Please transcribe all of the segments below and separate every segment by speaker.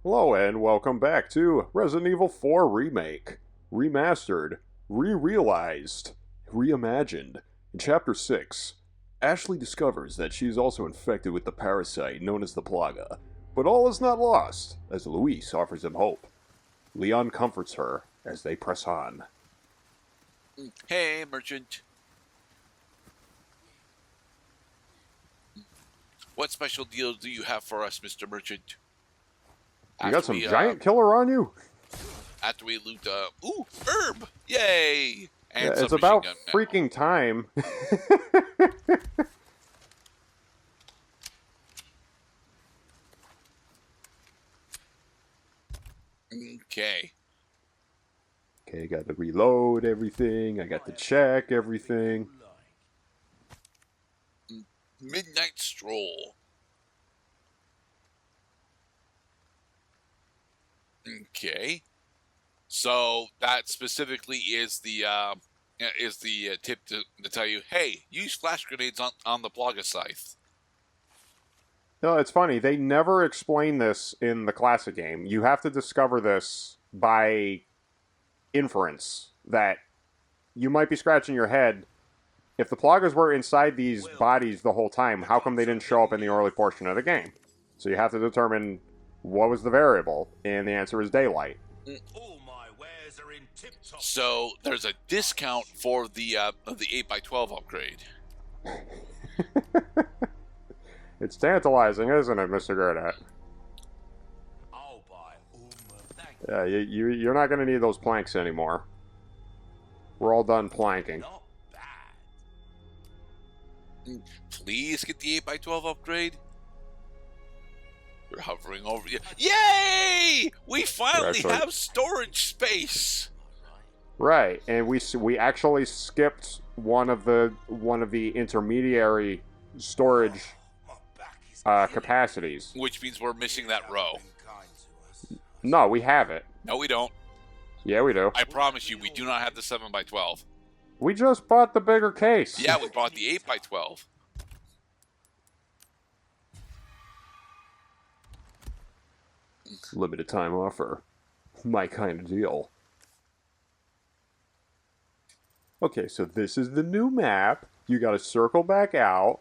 Speaker 1: Hello and welcome back to Resident Evil 4 Remake, Remastered, Re-Realized, Reimagined. In Chapter 6, Ashley discovers that she is also infected with the parasite known as the Plaga, but all is not lost, as Luis offers him hope. Leon comforts her as they press on.
Speaker 2: Hey, merchant. What special deal do you have for us, Mr. Merchant?
Speaker 1: You got some giant killer on you?
Speaker 2: After we loot, ooh, herb! Yay! And
Speaker 1: Yeah,
Speaker 2: some
Speaker 1: it's about
Speaker 2: machine gun
Speaker 1: freaking time.
Speaker 2: Okay.
Speaker 1: Okay, got to reload everything. I got to check everything.
Speaker 2: Midnight stroll. Okay. So that specifically is the tip to tell you, hey, use flash grenades on the Plaga scythe.
Speaker 1: No, it's funny. They never explain this in the classic game. You have to discover this by inference that you might be scratching your head. If the Plagas were inside these bodies the whole time, how come they didn't show up in the early portion of the game? So you have to determine what was the variable, and the answer is daylight.
Speaker 2: So there's a discount for the 8x12 upgrade.
Speaker 1: It's tantalizing, isn't it, Mr. Gerdat? Yeah, you're not going to need those planks anymore. We're all done planking.
Speaker 2: Please get the 8x12 upgrade. We're hovering over you. Yay! We finally have storage space.
Speaker 1: Right, and we actually skipped one of the intermediary storage capacities.
Speaker 2: Which means we're missing that row.
Speaker 1: No, we have it.
Speaker 2: No, we don't.
Speaker 1: Yeah, we do.
Speaker 2: I promise you, we do not have the 7x12.
Speaker 1: We just bought the bigger case.
Speaker 2: Yeah, we bought the 8x12.
Speaker 1: Limited time offer. My kind of deal. Okay, so this is the new map. You gotta circle back out.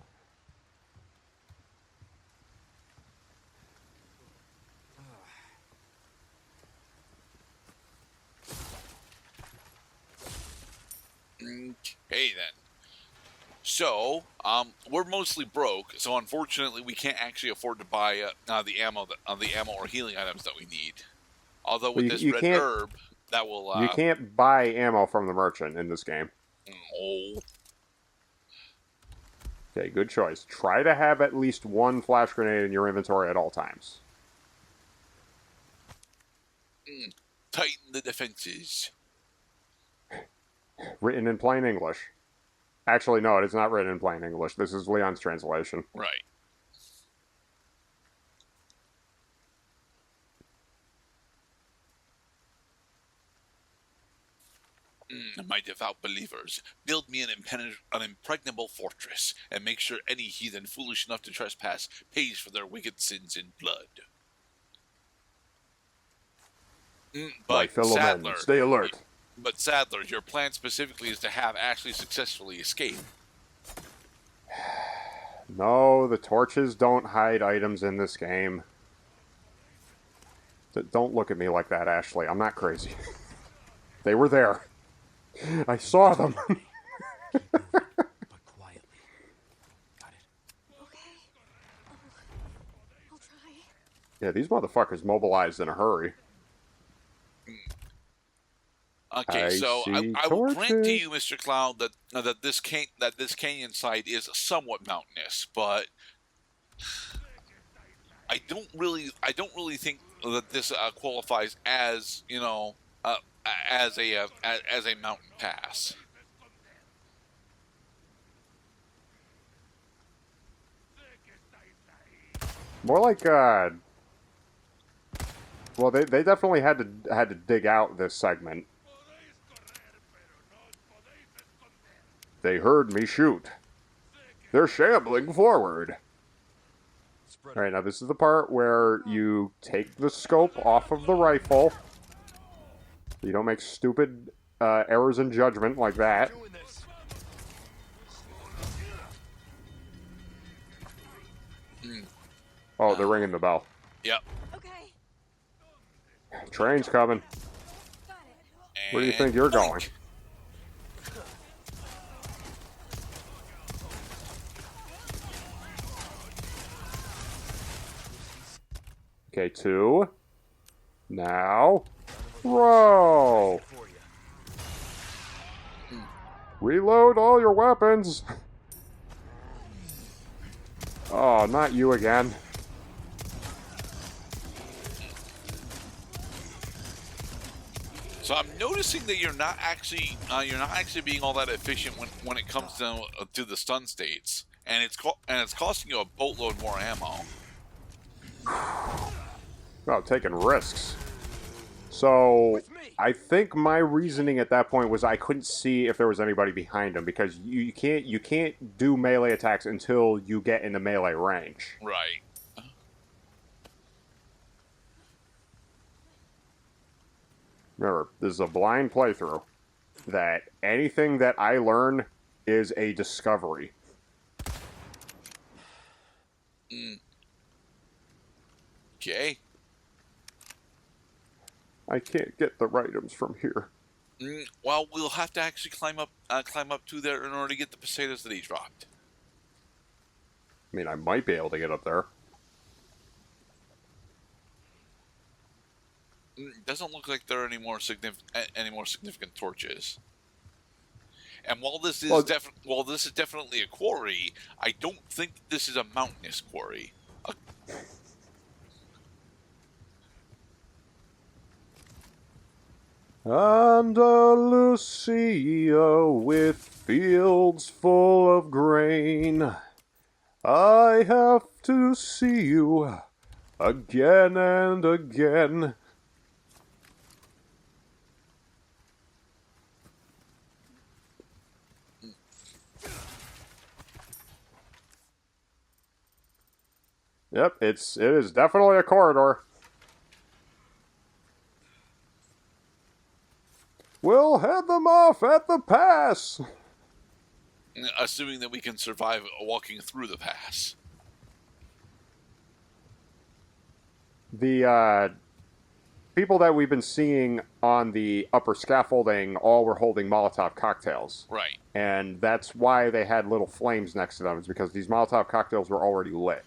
Speaker 2: Okay, then. So, we're mostly broke, so unfortunately we can't actually afford to buy the ammo or healing items that we need. Although with this red herb, that will...
Speaker 1: you can't buy ammo from the merchant in this game.
Speaker 2: Oh.
Speaker 1: Okay, good choice. Try to have at least one flash grenade in your inventory at all times.
Speaker 2: Tighten the defenses.
Speaker 1: Written in plain English. Actually, no, it is not written in plain English. This is Leon's translation.
Speaker 2: Right. My devout believers, build me an impregnable fortress, and make sure any heathen foolish enough to trespass pays for their wicked sins in blood. But Sadler,
Speaker 1: stay alert.
Speaker 2: But Sadler, your plan specifically is to have Ashley successfully escape.
Speaker 1: No, the torches don't hide items in this game. Don't look at me like that, Ashley. I'm not crazy. They were there. I saw them.
Speaker 3: But quietly. Got it.
Speaker 4: Okay. I'll try.
Speaker 1: Yeah, these motherfuckers mobilized in a hurry.
Speaker 2: Okay, so I will grant to you, Mr. Cloud, that this canyon side is somewhat mountainous, but I don't really think that this qualifies as as a mountain pass.
Speaker 1: More like well, they definitely had to dig out this segment. They heard me shoot. They're shambling forward. All right, now this is the part where you take the scope off of the rifle. You don't make stupid errors in judgment like that. Oh, they're ringing the bell.
Speaker 2: Yep.
Speaker 4: Okay.
Speaker 1: Train's coming.
Speaker 4: Got it.
Speaker 1: Where do you think you're going? Okay, 2. Now, row. Reload all your weapons. Oh, not you again.
Speaker 2: So I'm noticing that you're not actually being all that efficient when it comes to the stun states, and it's costing you a boatload more ammo.
Speaker 1: Oh, taking risks. So I think my reasoning at that point was I couldn't see if there was anybody behind him, because you can't do melee attacks until you get into melee range.
Speaker 2: Right.
Speaker 1: Remember, this is a blind playthrough. That anything that I learn is a discovery.
Speaker 2: Okay.
Speaker 1: I can't get the items from here.
Speaker 2: Well, we'll have to actually climb up to there in order to get the pesetas that he dropped.
Speaker 1: I mean, I might be able to get up there.
Speaker 2: Doesn't look like there are any more significant torches. And while this is definitely a quarry, I don't think this is a mountainous quarry.
Speaker 1: Andalusia with fields full of grain. I have to see you again and again. Yep, it is definitely a corridor. We'll head them off at the pass.
Speaker 2: Assuming that we can survive walking through the pass.
Speaker 1: The people that we've been seeing on the upper scaffolding all were holding Molotov cocktails.
Speaker 2: Right.
Speaker 1: And that's why they had little flames next to them, is because these Molotov cocktails were already lit.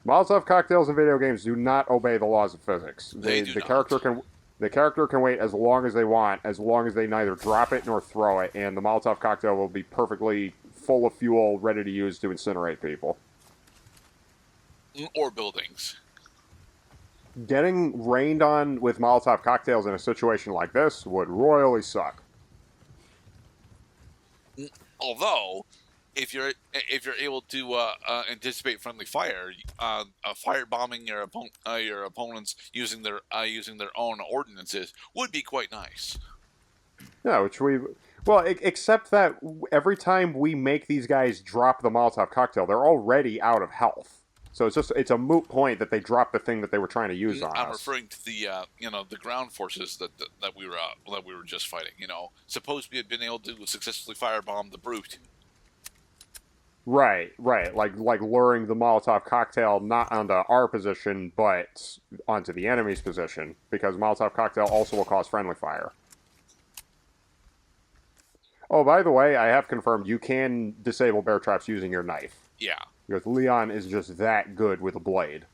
Speaker 1: Molotov cocktails in video games do not obey the laws of physics.
Speaker 2: The
Speaker 1: character can wait as long as they want, as long as they neither drop it nor throw it, and the Molotov cocktail will be perfectly full of fuel, ready to use to incinerate people.
Speaker 2: Or buildings.
Speaker 1: Getting rained on with Molotov cocktails in a situation like this would royally suck.
Speaker 2: Although, if you're able to anticipate friendly fire, firebombing your opponents using their own ordinances would be quite nice.
Speaker 1: Yeah, except that every time we make these guys drop the Molotov cocktail, they're already out of health. So it's a moot point that they dropped the thing that they were trying to use on us.
Speaker 2: I'm referring to the ground forces that we were just fighting. Suppose we had been able to successfully firebomb the brute.
Speaker 1: Right. Like luring the Molotov cocktail not onto our position, but onto the enemy's position, because Molotov cocktail also will cause friendly fire. Oh, by the way, I have confirmed you can disable bear traps using your knife.
Speaker 2: Yeah.
Speaker 1: Because Leon is just that good with a blade.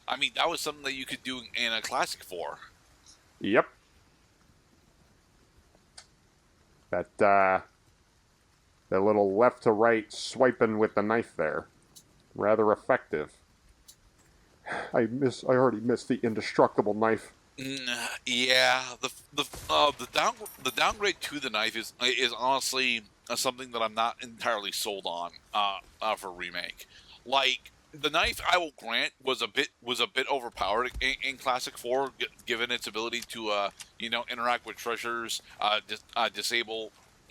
Speaker 2: I mean, that was something that you could do in a Classic 4.
Speaker 1: Yep. That little left to right swiping with the knife there. Rather effective. I already missed the indestructible knife.
Speaker 2: Yeah, the downgrade to the knife is honestly something that I'm not entirely sold on for remake. Like, the knife, I will grant, was a bit overpowered in Classic 4, given its ability to interact with treasures, disable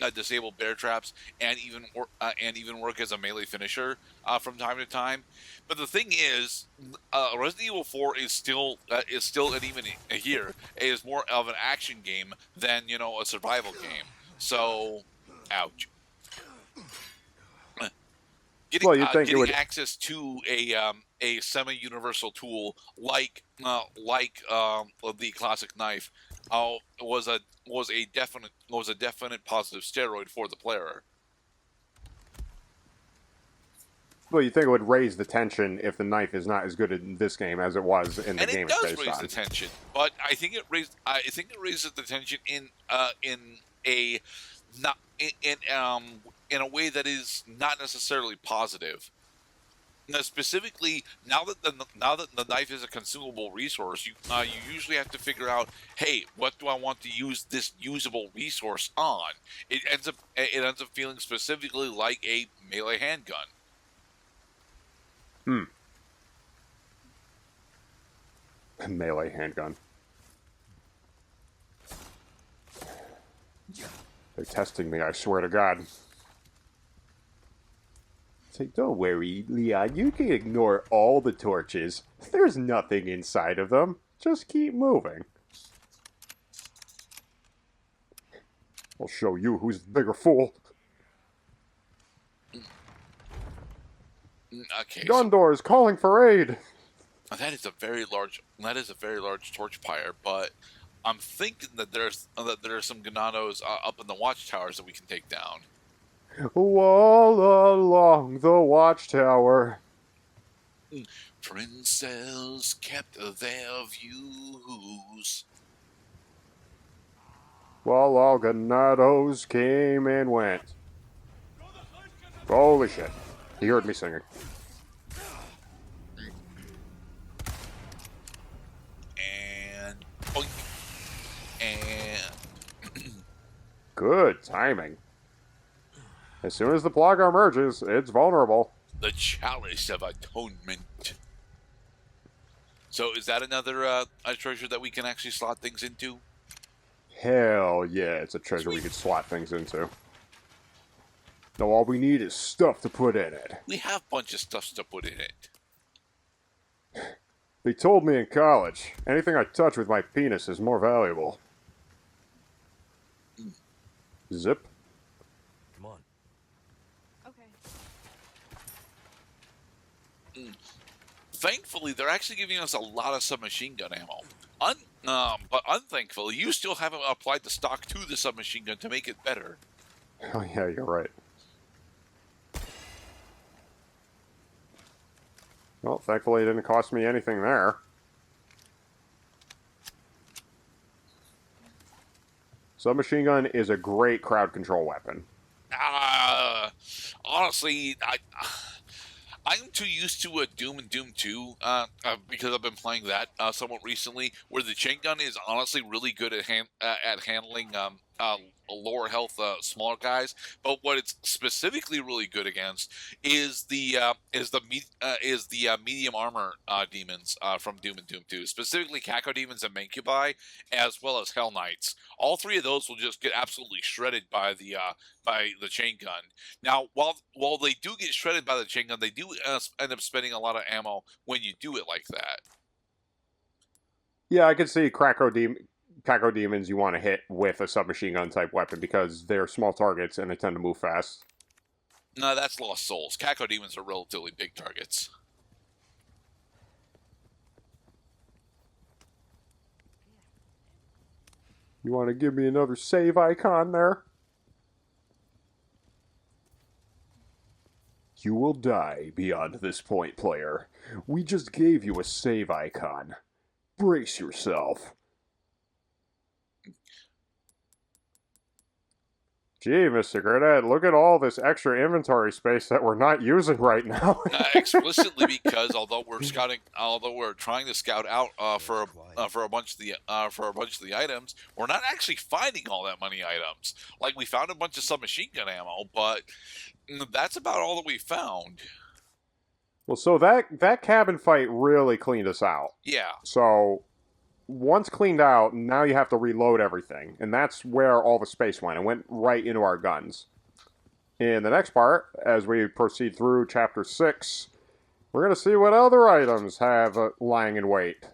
Speaker 2: disable bear traps and even work as a melee finisher from time to time. But the thing is, Resident Evil 4 is still and even here it is more of an action game than a survival game. So, ouch. Getting access to a semi-universal tool like the classic knife was a definite positive steroid for the player.
Speaker 1: Well, you think it would raise the tension if the knife is not as good in this game as it was in the game it's based on.
Speaker 2: And it does raise the tension, but I think it raises the tension in a way that is not necessarily positive. Now, specifically, now that the knife is a consumable resource, you usually have to figure out, hey, what do I want to use this usable resource on? It ends up feeling specifically like a melee handgun.
Speaker 1: A melee handgun. They're testing me, I swear to God. Say, don't worry, Leon, you can ignore all the torches. There's nothing inside of them. Just keep moving. I'll show you who's the bigger fool.
Speaker 2: Okay.
Speaker 1: Gondor calling for aid.
Speaker 2: That is a very large torch pyre, but I'm thinking that there are some Ganados up in the watchtowers that we can take down.
Speaker 1: All along the watchtower,
Speaker 2: princes kept their views,
Speaker 1: while all Ganados came and went. Holy shit. He heard me singing.
Speaker 2: And
Speaker 1: good timing. As soon as the Plaga emerges, it's vulnerable.
Speaker 2: The Chalice of Atonement. So is that another a treasure that we can actually slot things into?
Speaker 1: Hell yeah, it's a treasure we could slot things into. Now all we need is stuff to put in it.
Speaker 2: We have a bunch of stuff to put in it.
Speaker 1: They told me in college, anything I touch with my penis is more valuable. Zip.
Speaker 3: Come on.
Speaker 4: Okay.
Speaker 2: Thankfully, they're actually giving us a lot of submachine gun ammo. But unthankfully, you still haven't applied the stock to the submachine gun to make it better.
Speaker 1: Oh yeah, you're right. Well, thankfully it didn't cost me anything there. Submachine gun is a great crowd control weapon.
Speaker 2: Honestly, I'm too used to Doom and Doom 2 because I've been playing that somewhat recently, where the chain gun is honestly really good at handling lower health smaller guys. But what it's specifically really good against is the medium armor demons from Doom and Doom 2, specifically Caco demons and Mancubi, as well as Hell Knights. All three of those will just get absolutely shredded by the chain gun. Now, while they do get shredded by the chain gun, they do end up spending a lot of ammo when you do it like that.
Speaker 1: Yeah, I could see Caco demons you want to hit with a submachine gun type weapon because they're small targets and they tend to move fast.
Speaker 2: No, that's Lost Souls. Caco demons are relatively big targets.
Speaker 1: You want to give me another save icon there? You will die beyond this point, player. We just gave you a save icon. Brace yourself. Gee, Mr. Grenade, look at all this extra inventory space that we're not using right now.
Speaker 2: Explicitly because although we're trying to scout out for a bunch of the items, we're not actually finding all that many items. Like, we found a bunch of submachine gun ammo, but that's about all that we found.
Speaker 1: Well, so that cabin fight really cleaned us out.
Speaker 2: Yeah.
Speaker 1: So once cleaned out, now you have to reload everything. And that's where all the space went. It went right into our guns. In the next part, as we proceed through Chapter 6, we're going to see what other items have lying in wait.